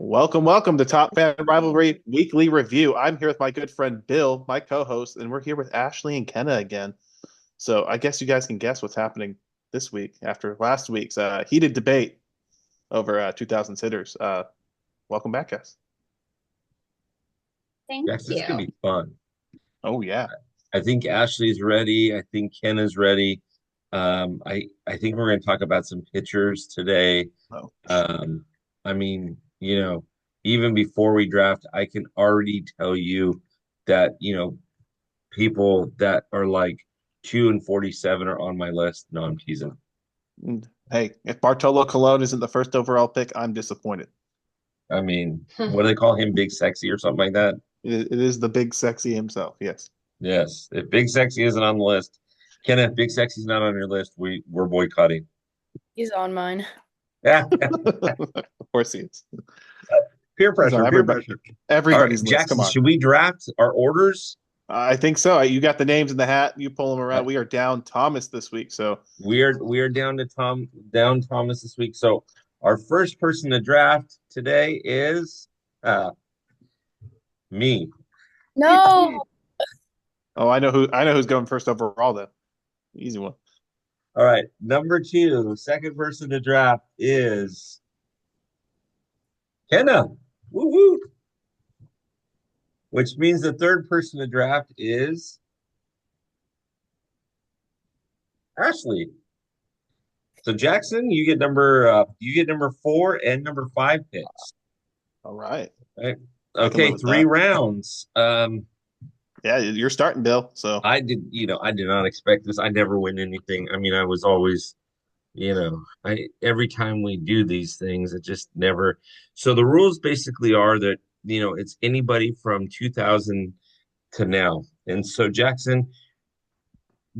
Welcome to Top Fan Rivalry Weekly Review. I'm here with my good friend Bill, my co-host, and we're here with Ashley and Kenna again. So I guess you guys can guess what's happening this week after last week's heated debate over 2000s hitters. Welcome back, guys. Thank Yes, this could you. be fun. Oh yeah, I think Ashley's ready. I think Ken is ready. I think we're going to talk about some pitchers today. oh, Um, I mean, even before we draft, I can already tell you that, people that are like 2 and 47 are on my list. No, I'm teasing. and hey, if Bartolo Colon isn't the first overall pick, I'm disappointed. I mean, what do they call him? Big Sexy or something like that? It is the big sexy himself. Yes. Yes. If Big Sexy isn't on the list, Ken, if Big Sexy's not on your list, we're boycotting. He's on mine. Yeah. Of course he is. Peer He's on pressure, peer pressure. All right, everybody's list. Come Jackson, on. should we draft our orders? I think so. You got the names in the hat. You pull them Uh, around. We are down Thomas this week, so we are down Thomas this week. So our first person to draft today is me. No. oh, I know who's going first overall then. Easy one. All right, number two, second person to draft is Kenna. Woo woo. Which means the third person to draft is Ashley. So Jackson, you get number 4 and number 5 picks. All right. Right. I can live Okay, with three that. rounds. Yeah, you're starting, Bill. So I did not expect this. I never win anything. I mean, I was always, I every time we do these things, it just never. So the rules basically are that, it's anybody from 2000 to now. And so Jackson,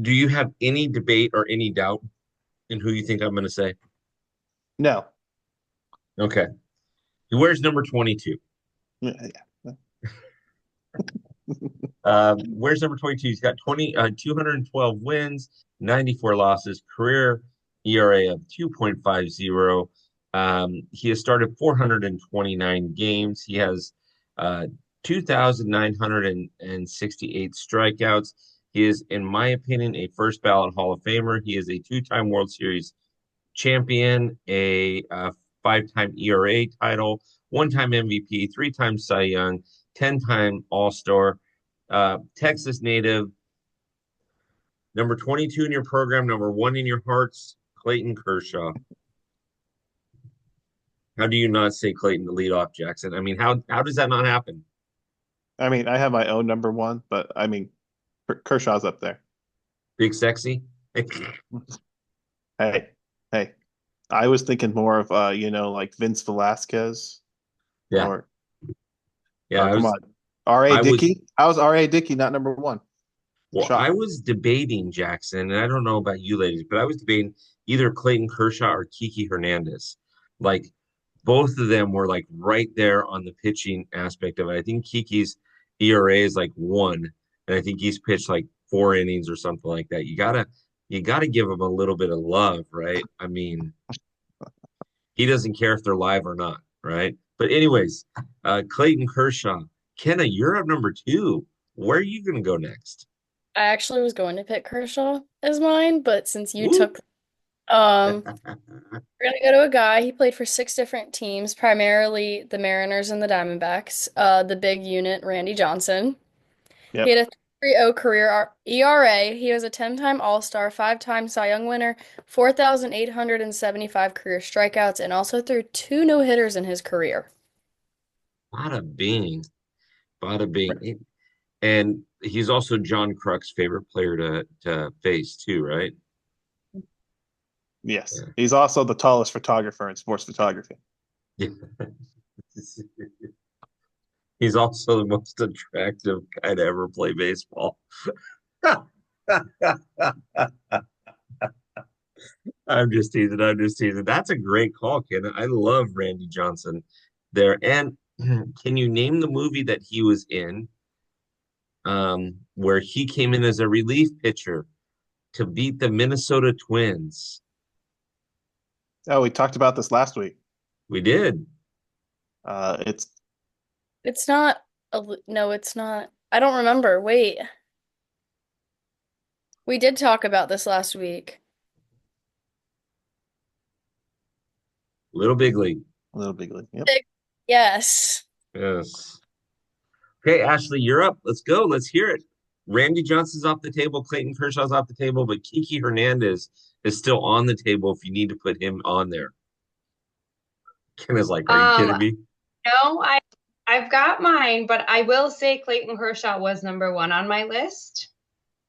do you have any debate or any doubt in who you think I'm going to say? no. Okay. He wears number 22. Yeah, yeah. Where's number 22? He's got 212 wins, 94 losses, career ERA of 2.50. He has started 429 games. He has 2,968 strikeouts. He is, in my opinion, a first ballot Hall of Famer. He is a two-time World Series champion, a five-time ERA title, one-time MVP, three-time Cy Young, 10-time All-Star, Texas native, number 22 in your program, number 1 in your hearts, Clayton Kershaw. How do you not say Clayton to lead off, Jackson? I mean, how does that not happen? I mean, I have my own number one, but I mean, Kershaw's up there. Big sexy? Hey, hey. I was thinking more of like Vince Velasquez Yeah. or Yeah, oh, come on. R.A. I was Dickey. How's R.A. Dickey not number one? well, I Shock. was debating Jackson, and I don't know about you ladies, but I was debating either Clayton Kershaw or Kiki Hernandez. Like both of them were like right there on the pitching aspect of it. I think Kiki's ERA is like 1, and I think he's pitched like 4 innings or something like that. You gotta give him a little bit of love, right? I mean, he doesn't care if they're live or not, right? But anyways, Clayton Kershaw, Kenna, you're up number 2. Where are you gonna go next? I actually was going to pick Kershaw as mine, but since you Woo. took we're gonna go to a guy. He played for 6 different teams, primarily the Mariners and the Diamondbacks. The big unit, Randy Johnson. He Yep. had a 3.30 career ERA. He was a 10-time All-Star, 5-time Cy Young winner, 4,875 career strikeouts, and also threw 2 no-hitters in his career. Bada bing, bada bing. And he's also John Kruk's favorite player to face too, right? Yes. Yeah. He's also the tallest photographer in sports photography. Yeah. He's also the most attractive guy to ever play baseball. I'm just teasing. I'm just teasing. That's a great call, Ken. I love Randy Johnson there. And can you name the movie that he was in, where he came in as a relief pitcher to beat the Minnesota Twins? Oh, we talked about this last week. We did. It's It's not no, it's not. I don't remember. Wait. We did talk about this last week. Little Big League. Little Big League. Yep. Big- Yes. Yes. Okay, Ashley, you're up. Let's go. Let's hear it. Randy Johnson's off the table. Clayton Kershaw's off the table, but Kiki Hernandez is still on the table if you need to put him on there. Ken is like, are you Um, kidding me? no, I've got mine, but I will say Clayton Kershaw was number one on my list.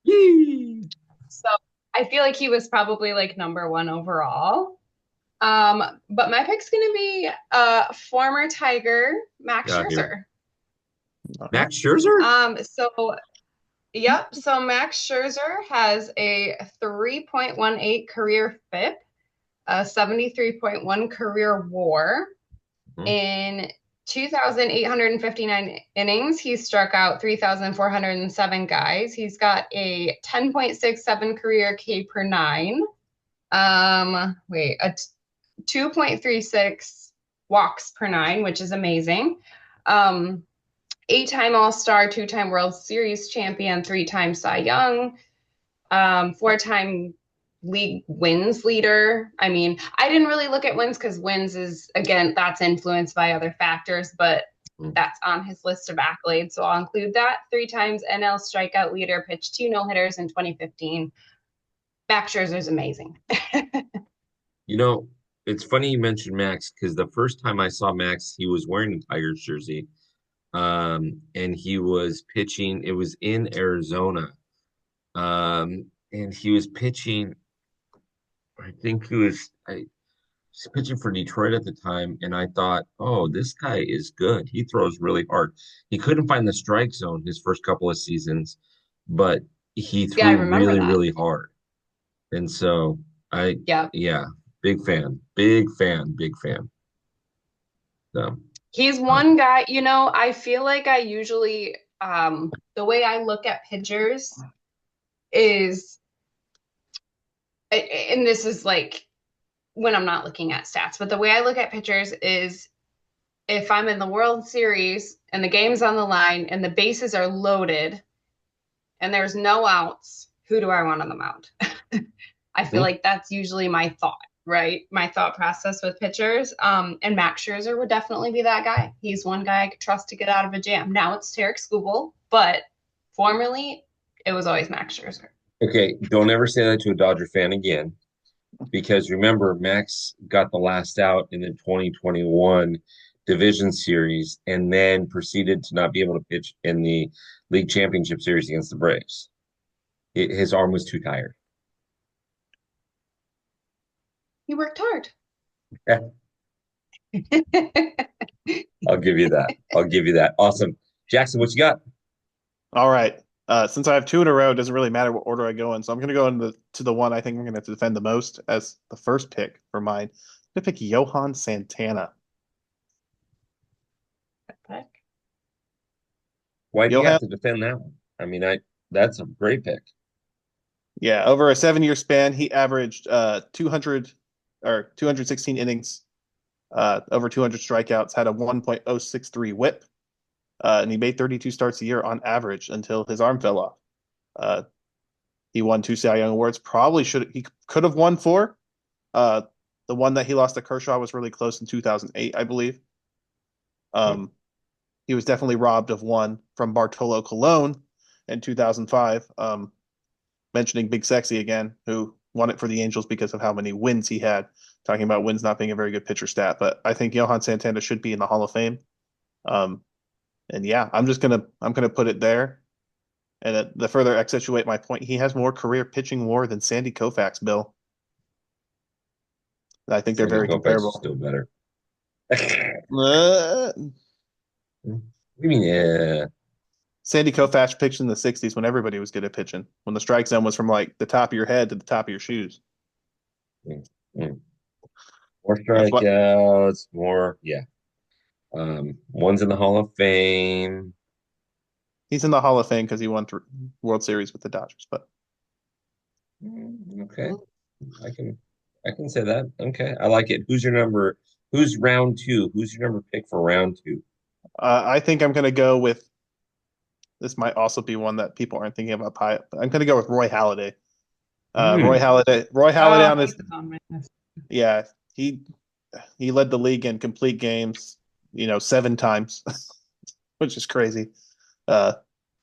Yee. So I feel like he was probably like number one overall. But my pick's gonna be former Tiger, Max Got here. Scherzer. Okay. Max Scherzer? So yep, so Max Scherzer has a 3.18 career FIP, a 73.1 career WAR. Mhm. In 2,859 innings, he struck out 3,407 guys. He's got a 10.67 career K per nine. A 2.36 walks per nine, which is amazing. Eight-time All-Star, two-time World Series champion, three-time Cy Young, four-time league wins leader. I mean, I didn't really look at wins because wins is, again, that's influenced by other factors, but that's on his list of accolades. So I'll include that. Three times NL strikeout leader, pitched two no-hitters in 2015. Max Scherzer's amazing. You know, it's funny you mentioned Max because the first time I saw Max, he was wearing a Tigers jersey. And he was pitching, it was in Arizona. And he was pitching, I was pitching for Detroit at the time, and I thought, oh, this guy is good. He throws really hard. He couldn't find the strike zone his first couple of seasons, but he Yeah, I threw remember really, that. really hard. And so Yeah. yeah, big fan, big fan, big fan. So, He's one guy, I feel like I usually, the way I look at pitchers is, and this is like when I'm not looking at stats, but the way I look at pitchers is if I'm in the World Series and the game's on the line and the bases are loaded and there's no outs, who do I want on the mound? I feel like that's usually my thought, right? My thought process with pitchers. And Max Scherzer would definitely be that guy. He's one guy I could trust to get out of a jam. Now it's Tarek Skubal, but formerly it was always Max Scherzer. okay, don't ever say that to a Dodger fan again, because remember, Max got the last out in the 2021 division series and then proceeded to not be able to pitch in the league championship series against the Braves. His arm was too tired. He worked hard. Yeah, I'll give you that. I'll give you that. Awesome. Jackson, what you got? All right. Since I have two in a row, it doesn't really matter what order I go in. So I'm going to go to the one I think I'm going to have to defend the most as the first pick for mine. I'm going to pick Johan Santana. Why do you Johan, have to defend that one? I mean, that's a great pick. yeah, over a 7-year span, he averaged 200 or 216 innings, over 200 strikeouts, had a 1.063 WHIP, and he made 32 starts a year on average until his arm fell off. Uh, he won two Cy Young awards. He could have won four. The one that he lost to Kershaw was really close in 2008, I believe. He was definitely robbed of one from Bartolo Colon in 2005. Mentioning Big Sexy again, who won it for the Angels because of how many wins he had. Talking about wins not being a very good pitcher stat, but I think Johan Santana should be in the Hall of Fame. And yeah, I'm gonna put it there. And the further accentuate my point, he has more career pitching WAR than Sandy Koufax, Bill. I think they're Sandy very Koufax is comparable. still better. Uh, I mean, yeah. Sandy Koufax pitched in the 60s when everybody was good at pitching, when the strike zone was from like the top of your head to the top of your shoes. Mm. More That's what strikeouts, more, yeah. One's in the Hall of Fame. he's in the Hall of Fame because he won World Series with the Dodgers. But Okay, I can I can say that. Okay, I like it. Who's your number Who's round two? Who's your number pick for round two? I think I'm going to go with this. Might also be one that people aren't thinking about. But I'm going to go with Roy Halladay. Roy Hmm. Halladay. Roy Halladay Oh, on his he's on my list. yeah. He led the league in complete games. 7 times, which is crazy. Uh,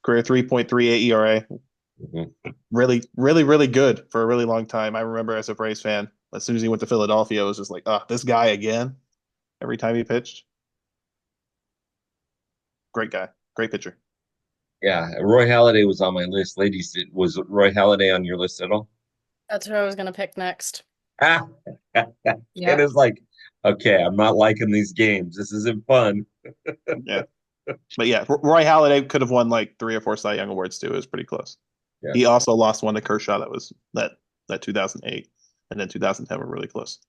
Career 3.38 ERA. Mhm. Really, really, really good for a really long time. I remember as a Braves fan, as soon as he went to Philadelphia, it was just like, this guy again. Every time he pitched, great guy, great pitcher. Yeah, Roy Halladay was on my list. Ladies, was Roy Halladay on your list at all? That's who I was gonna pick next. Ah, it Yep. is like, okay, I'm not liking these games. This isn't fun. Yeah, but yeah, Roy Halladay could have won like 3 or 4 Cy Young awards too. It was pretty close. He Yes. also lost one to Kershaw. That was that 2008 and then 2010 were really close.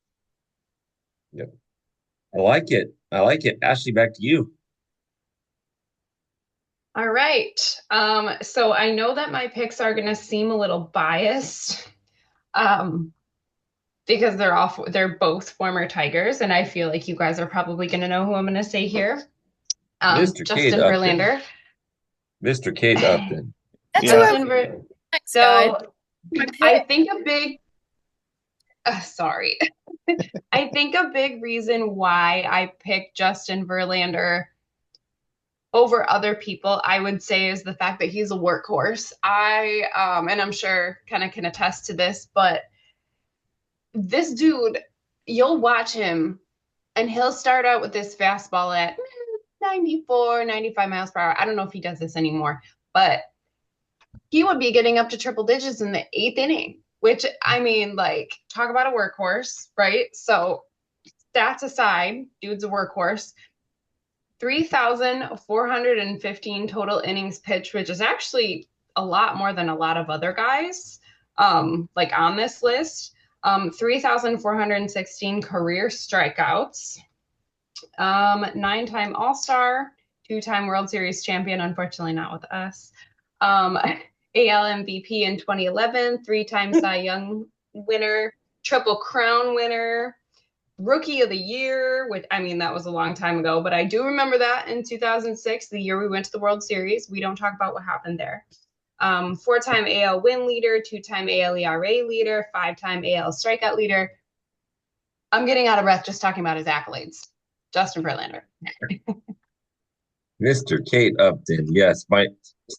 Yep. I like it. I like it. Ashley, back to you. All right. So I know that my picks are going to seem a little biased, um, because they're both former Tigers, and I feel like you guys are probably going to know who I'm going to say here. Mr. Kate Justin Upton. Verlander. Mr. Kate Upton. That's who I Yeah, was Justin Ver next, guy. So My I pick. think a big sorry. I think a big reason why I picked Justin Verlander over other people, I would say, is the fact that he's a workhorse. And I'm sure kind of can attest to this, but this dude, you'll watch him and he'll start out with this fastball at 94, 95 miles per hour. I don't know if he does this anymore, but he would be getting up to triple digits in the eighth inning, which I mean, like, talk about a workhorse, right? So, stats aside, dude's a workhorse. 3,415 total innings pitched, which is actually a lot more than a lot of other guys, like on this list. 3,416 career strikeouts, 9-time All-Star, 2-time World Series champion, unfortunately not with us. AL MVP in 2011, 3-time Cy Young winner, Triple Crown winner, Rookie of the Year, which I mean, that was a long time ago, but I do remember that in 2006, the year we went to the World Series. We don't talk about what happened there. 4-time AL win leader, 2-time AL ERA leader, 5-time AL strikeout leader. I'm getting out of breath just talking about his accolades. Justin Verlander. Mr. Kate Upton. Yes, my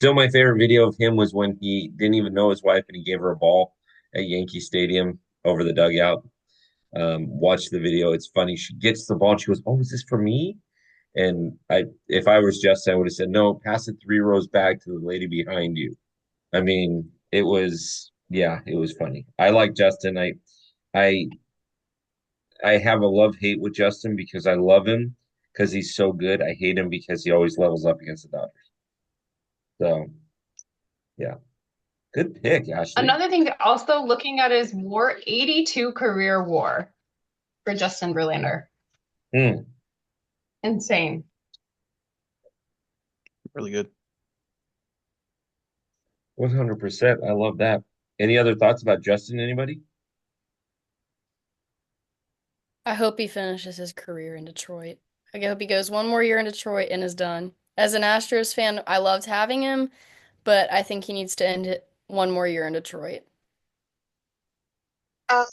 favorite video of him was when he didn't even know his wife and he gave her a ball at Yankee Stadium over the dugout. Watch the video. It's funny. She gets the ball and she goes, "Oh, is this for me?" And if I was Justin, I would have said, "No, pass it 3 rows back to the lady behind you." I mean, yeah, it was funny. I like Justin. I, I have a love-hate with Justin because I love him because he's so good. I hate him because he always levels up against the Dodgers. So, yeah, good pick, Ashley. Another thing, also looking at his WAR, 82 career WAR for Justin Verlander. Hmm. Insane. really good. 100%. I love that. Any other thoughts about Justin, anybody? I hope he finishes his career in Detroit. I hope he goes one more year in Detroit and is done. As an Astros fan, I loved having him, but I think he needs to end it one more year in Detroit. Uh,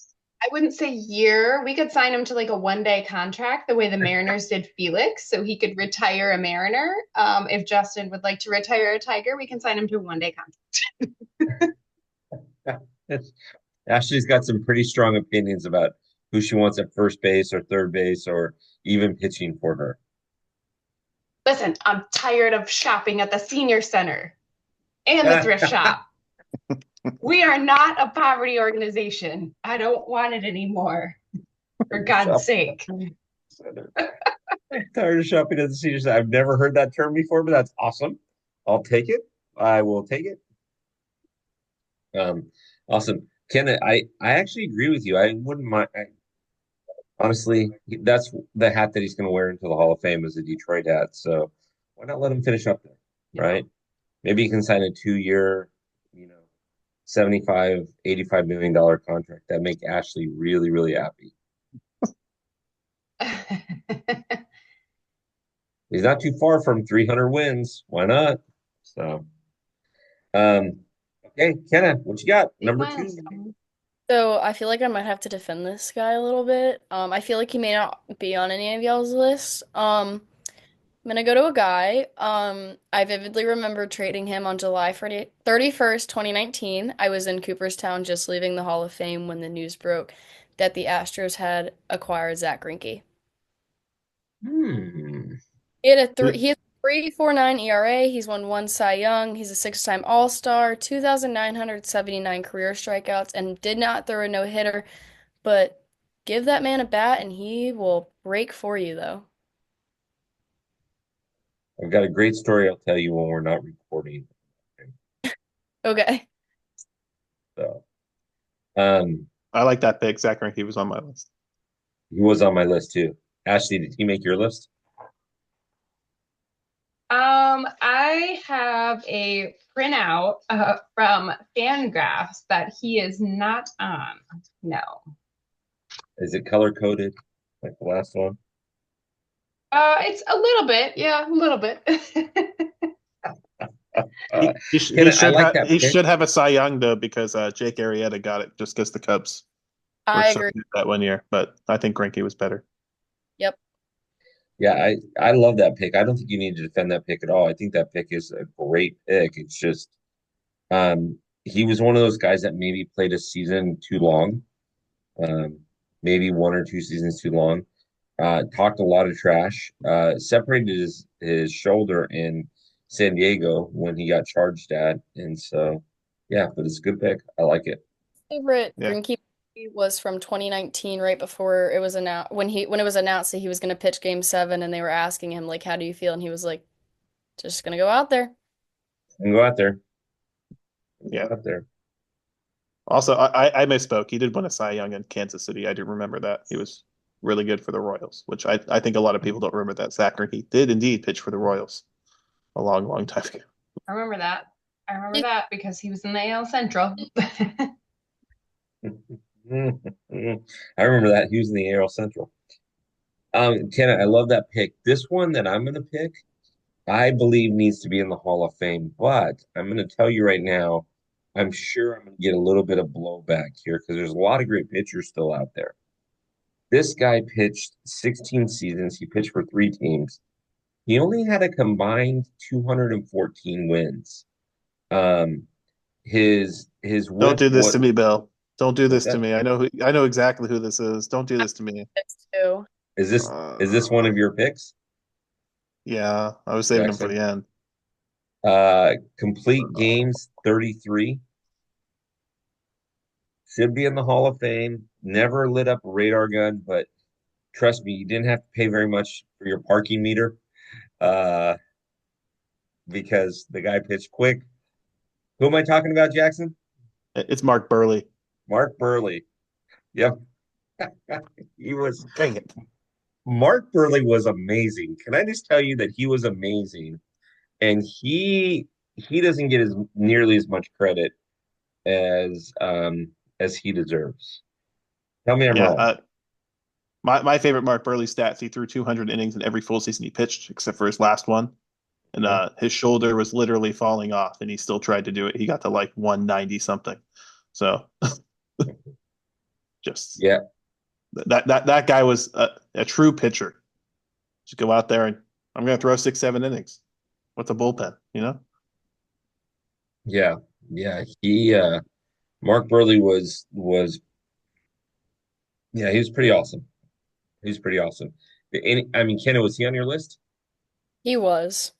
I wouldn't say year. We could sign him to like a 1-day contract, the way the Mariners did Felix, so he could retire a Mariner. If Justin would like to retire a Tiger, we can sign him to a 1-day contract. Ashley's got some pretty strong opinions about who she wants at first base or third base or even pitching for her. Listen, I'm tired of shopping at the senior center and the thrift shop. We are not a poverty organization. I don't want it anymore. For God's sake. Tired of shopping at the senior center. I've never heard that term before, but that's awesome. I'll take it. I will take it. Awesome. Ken, I actually agree with you. I wouldn't mind. Honestly, that's the hat that he's going to wear into the Hall of Fame as a Detroit hat. So why not let him finish up there, right? Maybe he can sign a 2-year, 75, $85 million contract. That make Ashley really, really happy. He's not too far from 300 wins. Why not? So, um, okay, Kenna, what you got? Big Number two. milestone. So I feel like I might have to defend this guy a little bit. I feel like he may not be on any of y'all's list. I'm gonna go to a guy. I vividly remember trading him on July 31st, 2019. I was in Cooperstown just leaving the Hall of Fame when the news broke that the Astros had acquired Zach Greinke. Hmm. He has a 3.49 ERA. He's won one Cy Young. He's a six-time All-Star, 2,979 career strikeouts, and did not throw a no-hitter. But give that man a bat and he will break for you, though. I've got a great story I'll tell you when we're not recording. Okay. So, um, I like that pick. Zach Greinke was on my list. he was on my list too. Ashley, did he make your list? I have a printout from Fangraphs that he is not on. No. Is it color coded like the last one? It's a little bit, yeah, a little bit. Uh, He Kenna, I should like have that he pick. should have a Cy Young though because Jake Arrieta got it just because the Cubs were I so agree. good that one year. But I think Greinke was better. Yep. Yeah, I love that pick. I don't think you need to defend that pick at all. I think that pick is a great pick. It's just he was one of those guys that maybe played a season too long, maybe one or two seasons too long. Talked a lot of trash. Separated his shoulder in San Diego when he got charged at, and so yeah, but it's a good pick. I like it. Favorite Yeah, Greinke was from 2019, right before it was announced when it was announced that he was going to pitch Game 7, and they were asking him like, "How do you feel?" And he was like, "Just gonna go out there." And go out there. yeah. Go out there. Also, I misspoke. He did win a Cy Young in Kansas City. I do remember that. He was really good for the Royals, which I think a lot of people don't remember that. Zach Greinke did indeed pitch for the Royals a long, long time ago. I remember that. I remember that because he was in the AL Central. I remember that. He was in the AL Central. Kenna, I love that pick. This one that I'm going to pick, I believe needs to be in the Hall of Fame, but I'm going to tell you right now, I'm sure I'm going to get a little bit of blowback here because there's a lot of great pitchers still out there. This guy pitched 16 seasons. He pitched for three teams. He only had a combined 214 wins. Um, his Don't whip do this was to me, Bill. Don't do what's this to that? me. I know exactly who this is. Don't do this to me. It's two. Is this one Uh, of your picks, yeah, I was saving him for Jackson? the end. Complete games 33. Should be in the Hall of Fame. Never lit up a radar gun, but trust me, you didn't have to pay very much for your parking meter uh, because the guy pitched quick. Who am I talking about, Jackson? It's Mark Burley. Mark Burley. Yep. He was Dang it. Mark Burley was amazing. Can I just tell you that he was amazing? And he doesn't get as nearly as much credit as he deserves. Tell me I'm Yeah, wrong. my favorite Mark Burley stats. He threw 200 innings in every full season he pitched, except for his last one. And Yeah. his shoulder was literally falling off, and he still tried to do it. He got to like 190 something. So just Yeah. that guy was a true pitcher. Just go out there and I'm going to throw 6, 7 innings. What's a bullpen? You know? Yeah. Yeah. Mark Burley was yeah, he was pretty awesome. He was pretty awesome. I mean, Kenna, was he on your list? He was.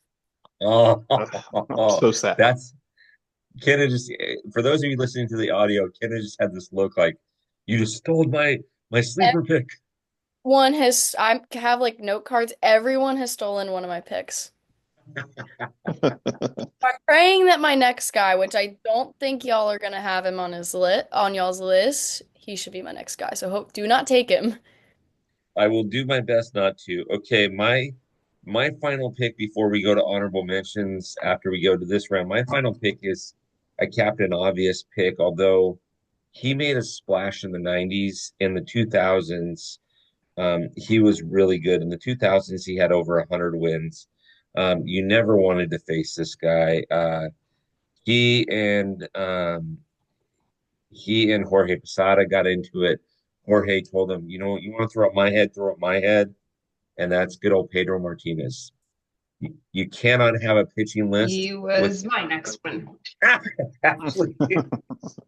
Oh, I'm so sad. that's Kenna just for those of you listening to the audio, Kenna just had this look like you just stole my sleeper pick. I have like note cards. Everyone has stolen one of my picks. I'm praying that my next guy, which I don't think y'all are gonna have him on y'all's list, he should be my next guy. So do not take him. I will do my best not to. Okay, my final pick before we go to honorable mentions after we go to this round. My final pick is a Captain Obvious pick, although he made a splash in the 90s, in the 2000s. He was really good. In the 2000s, he had over 100 wins. You never wanted to face this guy. He and um, he and Jorge Posada got into it. Jorge told him, you want to throw up my head, throw up my head. And that's good old Pedro Martinez. You cannot have a pitching list He with was my next one. Ashley.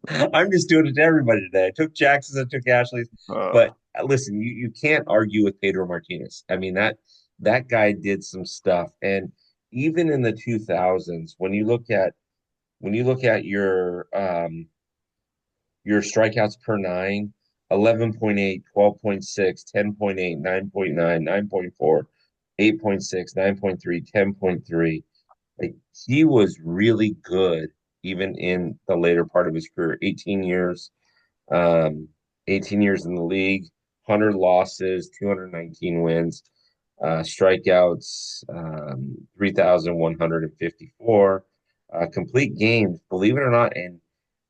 I'm just doing it to everybody today. I took Jackson's, I took Ashley's, Uh, but listen, you can't argue with Pedro Martinez. I mean that guy did some stuff, and even in the 2000s, when you look at your strikeouts per nine, 11.8, 12.6, 10.8, 9.9, 9.4, 8.6, 9.3, 10.3. Like he was really good even in the later part of his career. um, 18 years in the league, 100 losses, 219 wins, strikeouts, 3,154, complete games, believe it or not, and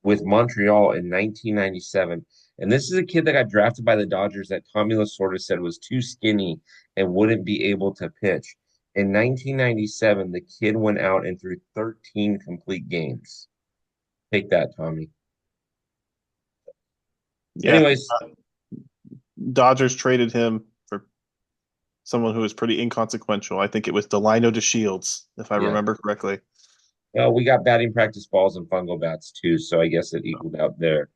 with Montreal in 1997. And this is a kid that got drafted by the Dodgers that Tommy Lasorda said was too skinny and wouldn't be able to pitch. In 1997, the kid went out and threw 13 complete games. Take that, Tommy. yeah, Anyways, Dodgers traded him for someone who was pretty inconsequential. I think it was Delino DeShields, if I yeah. remember correctly. Well, we got batting practice balls and fungo bats too, so I guess it equaled out there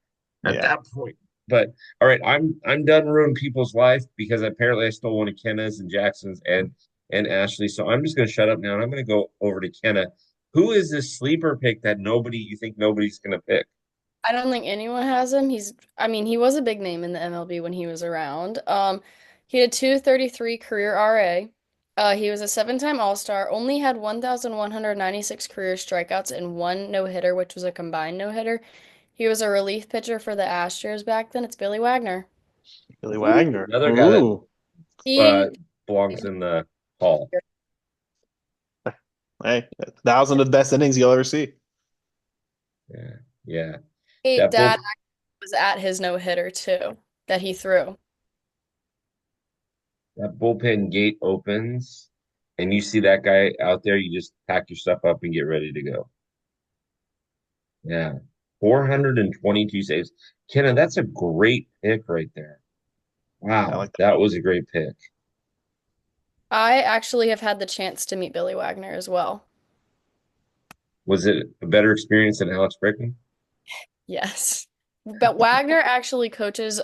at Yeah. that point. But all right, I'm done ruining people's life because apparently I stole one of Kenna's and Jackson's and Ashley. So I'm just gonna shut up now and I'm gonna go over to Kenna. Who is this sleeper pick that you think nobody's gonna pick? I don't think anyone has him. I mean, he was a big name in the MLB when he was around. He had 233 career RA. He was a seven-time All-Star, only had 1,196 career strikeouts and one no-hitter, which was a combined no-hitter. He was a relief pitcher for the Astros back then. It's Billy Wagner. Billy Ooh, Wagner. another guy that Ooh. uh, He, belongs in the hall. Hey, 1,000 of the best innings you'll ever see. Yeah, yeah. hey, That Dad bull was at his no-hitter too, that he threw. that bullpen gate opens and you see that guy out there, you just pack your stuff up and get ready to go. Yeah. 422 saves. Kenna, that's a great pick right there. I Wow, like that. that was a great pick. I actually have had the chance to meet Billy Wagner as well. Was it a better experience than Alex Bregman? Yes. But Wagner actually coaches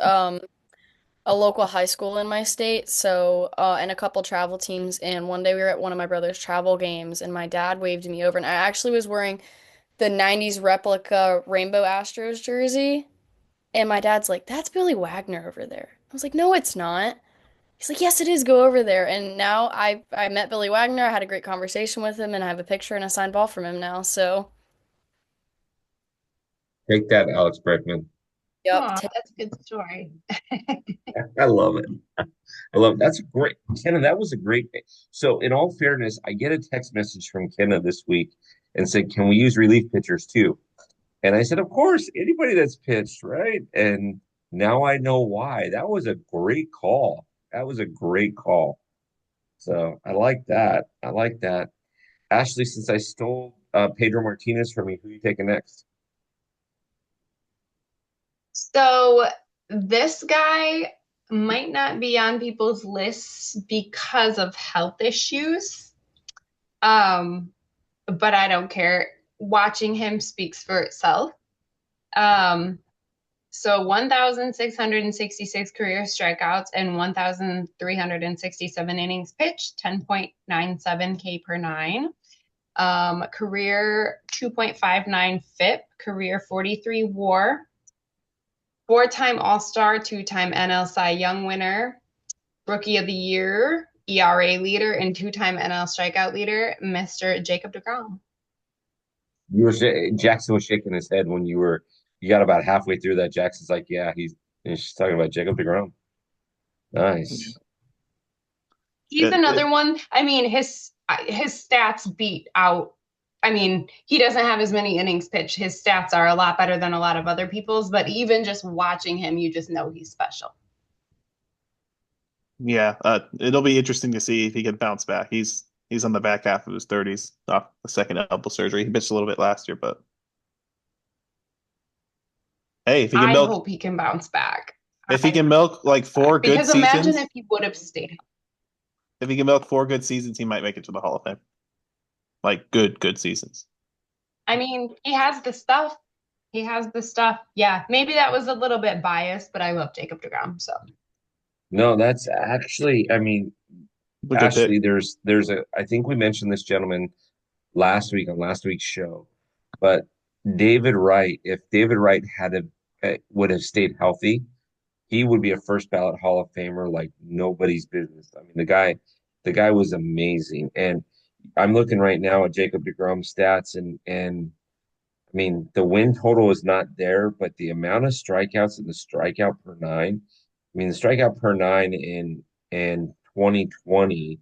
a local high school in my state, so and a couple travel teams. And one day we were at one of my brother's travel games, and my dad waved me over, and I actually was wearing the '90s replica Rainbow Astros jersey, and my dad's like, "That's Billy Wagner over there." I was like, "No, it's not." He's like, "Yes, it is. Go over there." And now I met Billy Wagner. I had a great conversation with him, and I have a picture and a signed ball from him now. So, Take that, Alex Bregman. yep. Oh, that's a good story. I love it. I love it. That's a great, Kenna. That was a great pick. So, in all fairness, I get a text message from Kenna this week and said, "Can we use relief pitchers too?" And I said, "Of course, anybody that's pitched, right?" And now I know why. That was a great call. That was a great call. So I like that. I like that. Ashley, since I stole Pedro Martinez from you, who are you taking next? So this guy might not be on people's lists because of health issues. Um, but I don't care. Watching him speaks for itself. Um, so 1,666 career strikeouts and 1,367 innings pitched, 10.97 K per nine. Career 2.59 FIP, career 43 WAR, four-time All-Star, two-time NL Cy Young winner, Rookie of the Year, ERA leader, and two-time NL strikeout leader, Mr. Jacob deGrom. Jackson was shaking his head when you got about halfway through that. Jackson's like, yeah, he's talking about Jacob deGrom. Nice. He's It, another one. I mean, his stats beat out. I mean, he doesn't have as many innings pitched. His stats are a lot better than a lot of other people's, but even just watching him, you just know he's special. Yeah, it'll be interesting to see if he can bounce back. He's on the back half of his 30s off the second elbow surgery. He missed a little bit last year, but hey, I hope he can bounce back. if he can milk like four good Because imagine seasons, if he would have stayed. if he can milk 4 good seasons, he might make it to the Hall of Fame. Like good seasons. I mean, he has the stuff. He has the stuff. Yeah, maybe that was a little bit biased, but I love Jacob deGrom. So No, that's actually, I mean, A good pick. Ashley, there's a I think we mentioned this gentleman last week on last week's show, but David Wright, if David Wright would have stayed healthy, he would be a first ballot Hall of Famer like nobody's business. I mean, the guy was amazing. And I'm looking right now at Jacob deGrom's stats and I mean, the win total is not there, but the amount of strikeouts and the strikeout per nine. I mean, the strikeout per nine in 2020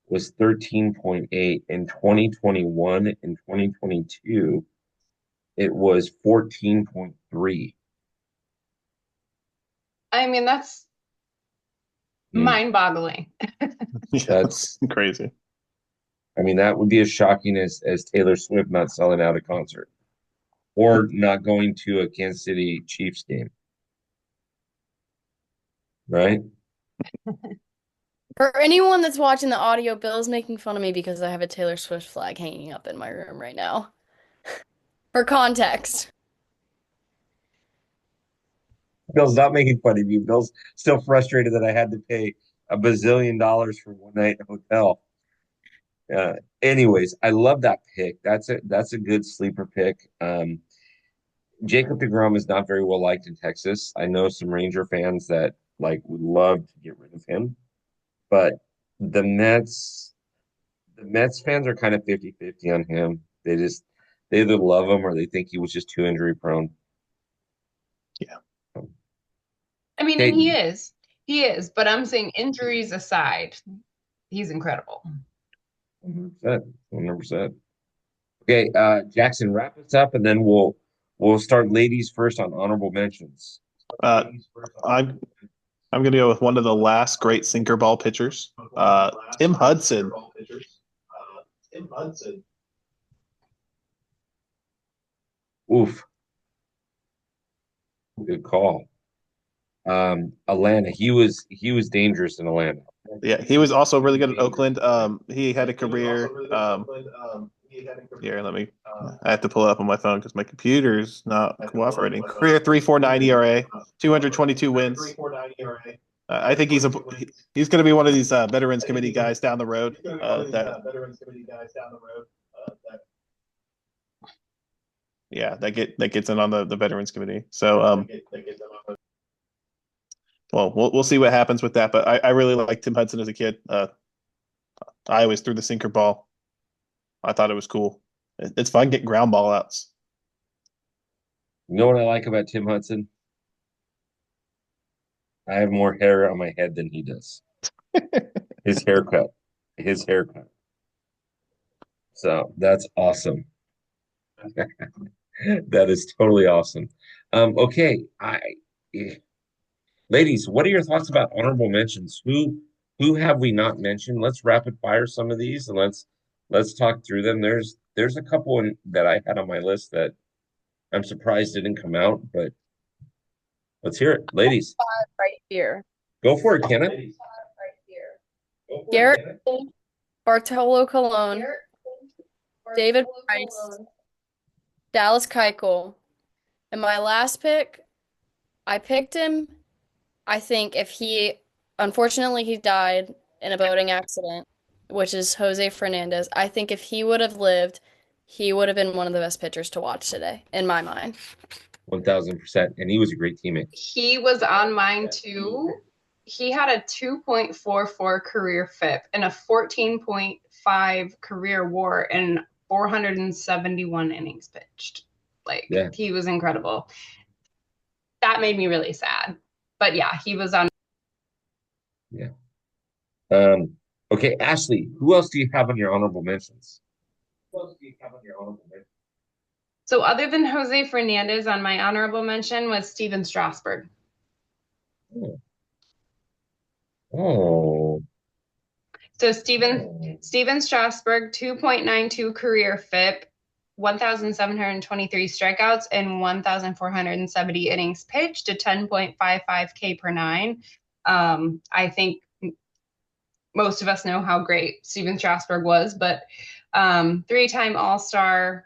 was 13.8. In 2021 and 2022, it was 14.3. I mean, that's Mm, mind-boggling. Yeah, that's that's crazy. I mean, that would be as shocking as Taylor Swift not selling out a concert or not going to a Kansas City Chiefs game, right? For anyone that's watching the audio, Bill's making fun of me because I have a Taylor Swift flag hanging up in my room right now. For context. Bill's not making fun of you. Bill's still frustrated that I had to pay $1 bazillion for one night in a hotel. Uh, anyways, I love that pick. That's a good sleeper pick. Jacob deGrom is not very well liked in Texas. I know some Ranger fans that like would love to get rid of him, but the Mets, the Mets fans are kind of 50-50 on him. They either love him or they think he was just too injury prone. Yeah. I mean, and Okay, he is. He is, but I'm saying injuries aside, he's incredible. 100%, 100%. Okay, Jackson, wrap us up, and then we'll start ladies first on honorable mentions. Uh, I'm I'm gonna go with one of the last great sinker ball pitchers, Tim Hudson. Oof, good call. Atlanta, he was dangerous in Atlanta. Yeah, he was also really good at Oakland. He had a career. Here, let me. I have to pull it up on my phone because my computer's not cooperating. Career 3.49 ERA, 222 wins. I think he's going to be one of these veterans committee guys down the road. That gets in on the veterans committee. So well, we'll see what happens with that. But I really liked Tim Hudson as a kid. I always threw the sinker ball. I thought it was cool. It's fun getting ground ball outs. You know what I like about Tim Hudson? I have more hair on my head than he does. His haircut, his haircut. So that's awesome. That is totally awesome. Okay, ladies, what are your thoughts about honorable mentions? Who have we not mentioned? Let's rapid fire some of these and let's talk through them. There's a couple that I had on my list that I'm surprised didn't come out, but let's hear it, ladies. Right here. Go for it, Kenna. Garrett Cole, Bartolo Colon, David Price, Dallas Keuchel. And my last pick, I picked him. I think if unfortunately, he died in a boating accident, which is Jose Fernandez. I think if he would have lived, he would have been one of the best pitchers to watch today, in my mind. 1000%. And he was a great teammate. He was on mine too. He had a 2.44 career FIP and a 14.5 career WAR and 471 innings pitched. Like, Yeah. he was incredible. That made me really sad. But yeah, he was on. Yeah. Okay, Ashley, who else do you have on your honorable mentions? So other than Jose Fernandez, on my honorable mention was Steven Strasburg. Oh. Oh, So Steven Strasburg, 2.92 career FIP, 1,723 strikeouts, and 1,470 innings pitched to 10.55 K per nine. I think most of us know how great Steven Strasburg was, but three-time All-Star,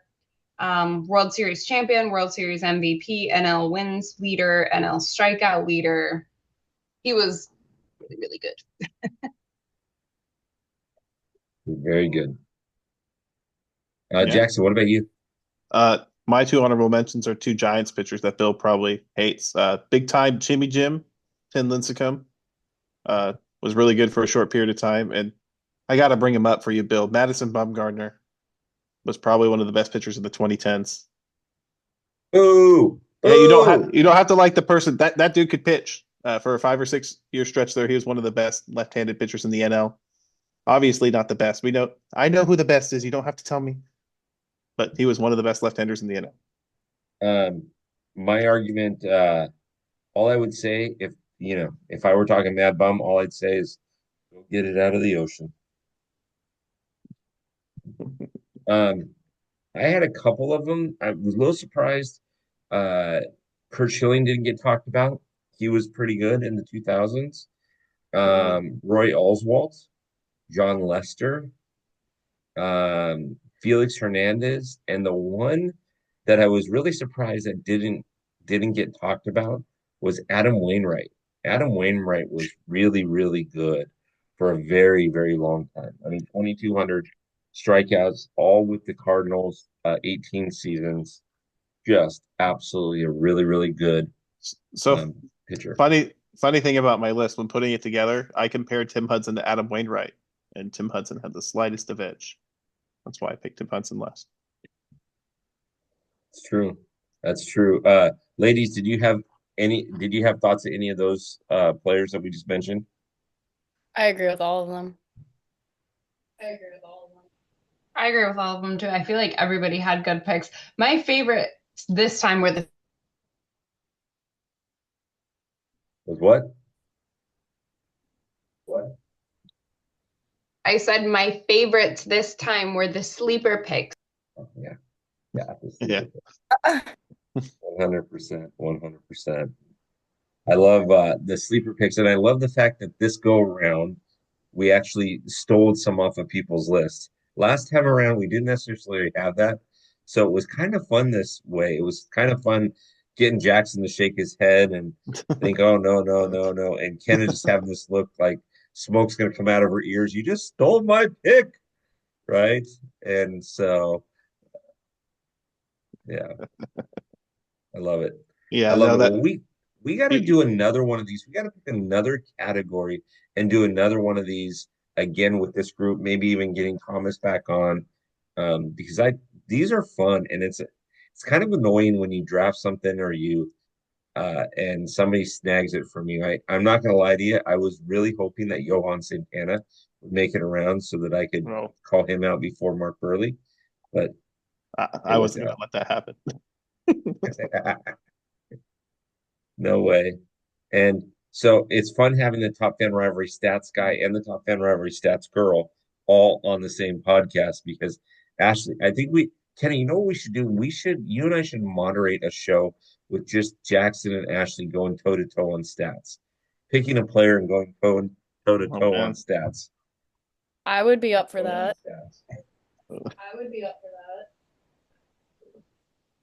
World Series champion, World Series MVP, NL wins leader, NL strikeout leader. He was really, really good. very good. Yeah. Jackson, what about you? My two honorable mentions are two Giants pitchers that Bill probably hates. Big time Jimmy Jim, Tim Lincecum, uh, was really good for a short period of time, and I got to bring him up for you, Bill. Madison Bumgarner was probably one of the best pitchers in the 2010s. Boo! Yeah, Boo! you don't have to like the person. That dude could pitch. For a 5 or 6 year stretch there, he was one of the best left-handed pitchers in the NL. Obviously not the best. I know who the best is. You don't have to tell me, but he was one of the best left-handers in the NL. My argument, all I would say if I were talking Mad Bum, all I'd say is go get it out of the ocean. Um, I had a couple of them. I was a little surprised. Uh, Kurt Schilling didn't get talked about. He was pretty good in the 2000s. Roy Oswalt, John Lester, Felix Hernandez, and the one that I was really surprised that didn't get talked about was Adam Wainwright. Adam Wainwright was really, really good for a very, very long time. I mean, 2,200 strikeouts, all with the Cardinals, 18 seasons. Just absolutely a really, really good So pitcher. funny thing about my list when putting it together, I compared Tim Hudson to Adam Wainwright, and Tim Hudson had the slightest of edge. That's why I picked Tim Hudson last. It's true. That's true. Ladies, did you have thoughts of any of those players that we just mentioned? I agree with all of them. I agree with all of them too. I feel like everybody had good picks. My favorite this time were the Was what? What? I said my favorites this time were the sleeper picks. Oh, yeah. Yeah. Yeah. 100%. 100%. I love the sleeper picks, and I love the fact that this go around we actually stole some off of people's lists. Last time around, we didn't necessarily have that, so it was kind of fun this way. It was kind of fun getting Jackson to shake his head and think, "Oh no, no, no, no," and Kenna just having this look like smoke's going to come out of her ears. You just stole my pick, right? And so, yeah, I love it. I Yeah, love no, it. that Well, we got to you, do another one of these. We got to pick another category and do another one of these again with this group. Maybe even getting Thomas back on, because I these are fun and it's kind of annoying when you draft something or you and somebody snags it from you. I'm not gonna lie to you. I was really hoping that Johan Santana would make it around so that I could well, call him out before Mark Burley, but it I worked wasn't going out. to let that happen. No way. And so it's fun having the Top Fan Rivalry stats guy and the Top Fan Rivalry stats girl all on the same podcast because Ashley, I think Kenny, you know what we should do? You and I should moderate a show with just Jackson and Ashley going toe to toe on stats, picking a player and going toe to Oh toe on man. stats. I would be up for that.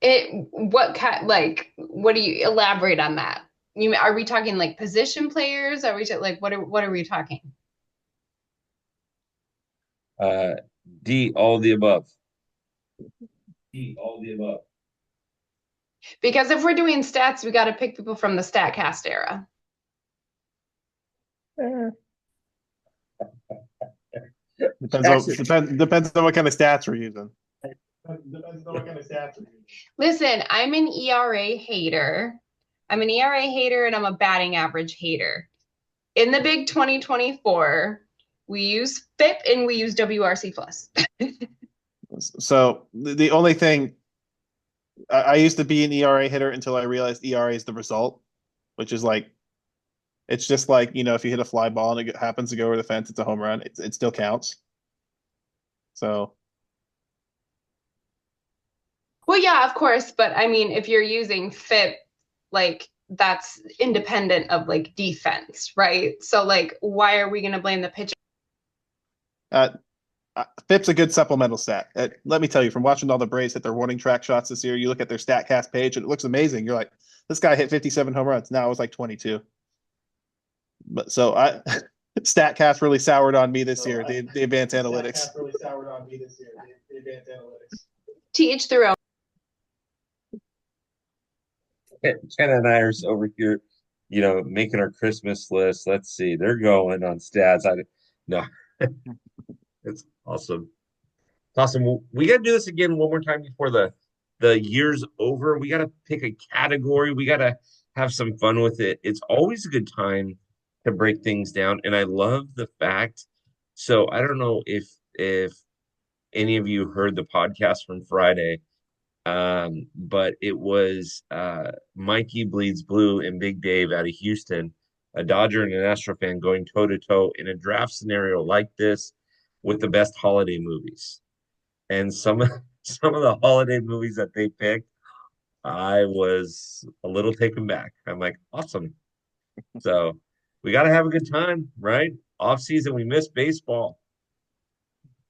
It what kind like what do you elaborate on that? Are we talking like position players? Are we like what are we talking? Uh, D, all the above. D, all the above. Because if we're doing stats, we got to pick people from the StatCast era. Jackson, Depends on what kind of stats we're using. Depends on what kind of stats we're using. Listen, I'm an ERA hater. I'm an ERA hater and I'm a batting average hater. In the big 2024, we use FIP and we use WRC plus. So the only thing I used to be an ERA hitter until I realized ERA is the result, which is like It's just like, if you hit a fly ball and it happens to go over the fence, it's a home run. It still counts. So, Well, yeah, of course, but I mean, if you're using FIP, like that's independent of like defense, right? So like, why are we going to blame the pitcher? uh, FIP's a good supplemental stat. Let me tell you, from watching all the Braves hit their warning track shots this year, you look at their StatCast page and it looks amazing. You're like, this guy hit 57 home runs. Now it was like 22. But so StatCast really soured on me this year. The advanced analytics. To each their own. Kenna and I are over here, making our Christmas list. Let's see, they're going on stats. No, it's awesome. It's awesome. We got to do this again one more time before the year's over. We got to pick a category. We got to have some fun with it. It's always a good time to break things down, and I love the fact. So I don't know if any of you heard the podcast from Friday, but it was Mikey Bleeds Blue and Big Dave out of Houston, a Dodger and an Astro fan going toe to toe in a draft scenario like this with the best holiday movies. And some of the holiday movies that they picked, I was a little taken back. I'm like, awesome. So we got to have a good time, right? Off season, we miss baseball.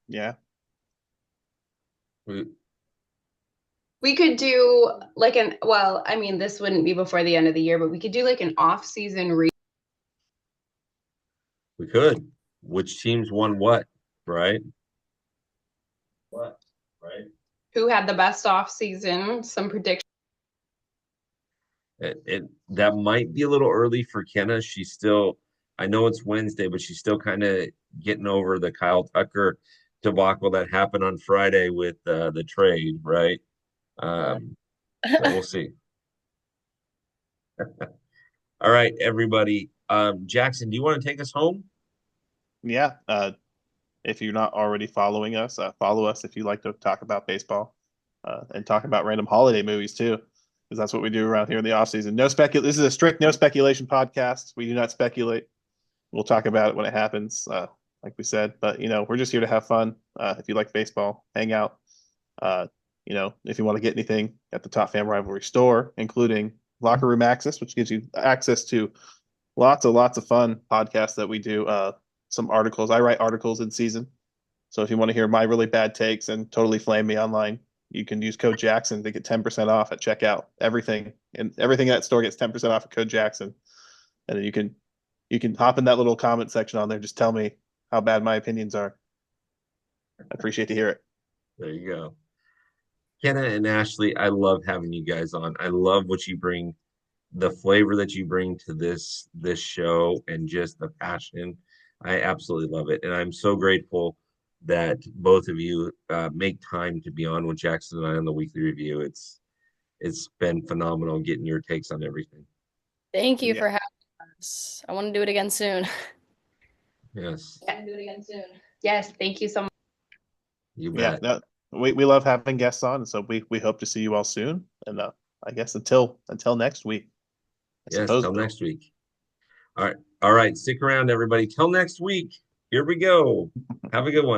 Yeah. We could do like well, I mean, this wouldn't be before the end of the year, but we could do like an off-season We could. Which teams won what, right? What, right? who had the best off-season, some predictions. That might be a little early for Kenna. She's still, I know it's Wednesday, but she's still kind of getting over the Kyle Tucker debacle that happened on Friday with the trade, right? So we'll see. All right, everybody. Jackson, do you want to take us home? Yeah. If you're not already following us, follow us if you like to talk about baseball and talk about random holiday movies too, because that's what we do around here in the off season. This is a strict no speculation podcast. We do not speculate. We'll talk about it when it happens, like we said. But we're just here to have fun. If you like baseball, hang out. Uh, if you want to get anything at the Top Fan Rivalry store, including Locker Room Access, which gives you access to lots of fun podcasts that we do. Some articles. I write articles in season. So if you want to hear my really bad takes and totally flame me online, you can use code Jackson to get 10% off at checkout. Everything in that store gets 10% off at code Jackson. And then you can hop in that little comment section on there. Just tell me how bad my opinions are. I appreciate to hear it. There you go. Kenna and Ashley, I love having you guys on. I love what you bring, the flavor that you bring to this show, and just the passion. I absolutely love it, and I'm so grateful that both of you make time to be on with Jackson and I on the weekly review. It's been phenomenal getting your takes on everything. Thank you Yeah. for having us. I want to do it again soon. Yes, Do it again soon. Yes, thank you so much. you Yeah. bet. No, we love having guests on, and so we hope to see you all soon. And I guess until next week, I Yes, suppose. till next week. All right, stick around, everybody. Till next week. Here we go. Have a good one.